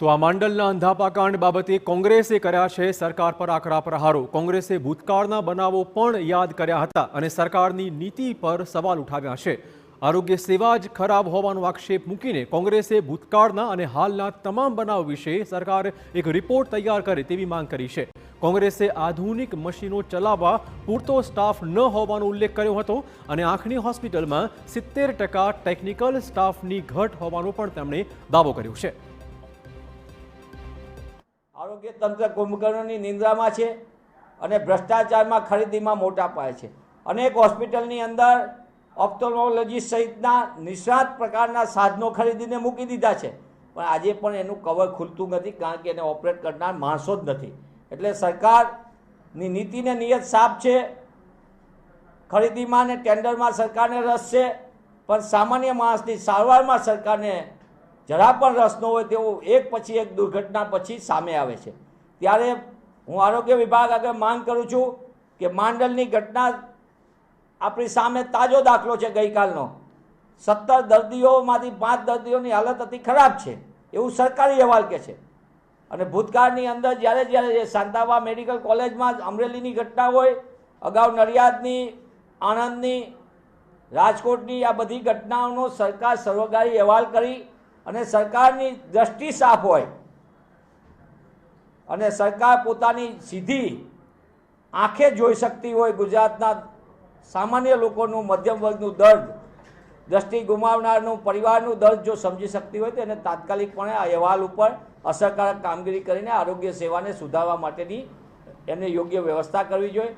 તો આ માંડલના અંધાપાકાંડ બાબતે કોંગ્રેસે કર્યા છે સરકાર પર આકરા પ્રહારો। કોંગ્રેસે ભૂતકાળના બનાવો પણ યાદ કર્યા હતા અને સરકારની નીતિ પર સવાલ ઉઠાવ્યા છે। આરોગ્ય સેવા જ ખરાબ હોવાનો આક્ષેપ મૂકીને કોંગ્રેસે ભૂતકાળના અને હાલના તમામ બનાવ વિશે સરકાર એક રિપોર્ટ તૈયાર કરે તેવી માંગ કરી છે। કોંગ્રેસે આધુનિક મશીનો ચલાવવા પૂરતો સ્ટાફ ન હોવાનો ઉલ્લેખ કર્યો હતો અને આંખની હોસ્પિટલમાં 70% ટેકનિકલ સ્ટાફની ઘટ હોવાનો પણ તેમણે દાવો કર્યો છે। આરોગ્ય તંત્ર કુંભકર્ણની નિંદ્રામાં છે અને ભ્રષ્ટાચારમાં ખરીદીમાં મોટા પાયે છે। અનેક હોસ્પિટલની અંદર ઓપ્થોલોજીસ્ટ સહિતના નિષ્ણાત પ્રકારના સાધનો ખરીદીને મૂકી દીધા છે, પણ આજે પણ એનું કવર ખુલતું નથી, કારણ કે એને ઓપરેટ કરનાર માણસો જ નથી। એટલે સરકારની નીતિને નિયત સાફ છે। ખરીદીમાં ને ટેન્ડરમાં સરકારને રસ છે, પણ સામાન્ય માણસની સારવારમાં સરકારને જરા પણ રસ ન હોય તેવું એક પછી એક દુર્ઘટના પછી સામે આવે છે। ત્યારે હું આરોગ્ય વિભાગ આગળ માંગ કરું છું કે માંડલની ઘટના આપણી સામે તાજો દાખલો છે। ગઈકાલનો 17 દર્દીઓમાંથી 5 દર્દીઓની હાલત અતિ ખરાબ છે એવું સરકારી અહેવાલ કહે છે। અને ભૂતકાળની અંદર જ્યારે શાંતાબા મેડિકલ કોલેજમાં અમરેલીની ઘટના હોય, અગાઉ નડિયાદની, આણંદની, રાજકોટની આ બધી ઘટનાઓનો સરકાર સર્વગાહી અહેવાલ કરી અને સરકારની દ્રષ્ટિ સાફ હોય અને સરકાર પોતાની સીધી આંખે જોઈ શકતી હોય ગુજરાતના સામાન્ય લોકોનું, મધ્યમ વર્ગનું દર્દ, દ્રષ્ટિ ગુમાવનારનું પરિવારનું દર્દ જો સમજી શકતી હોય તો એને તાત્કાલિકપણે આ અહેવાલ ઉપર અસરકારક કામગીરી કરીને આરોગ્ય સેવાને સુધારવા માટેની એમને યોગ્ય વ્યવસ્થા કરવી જોઈએ।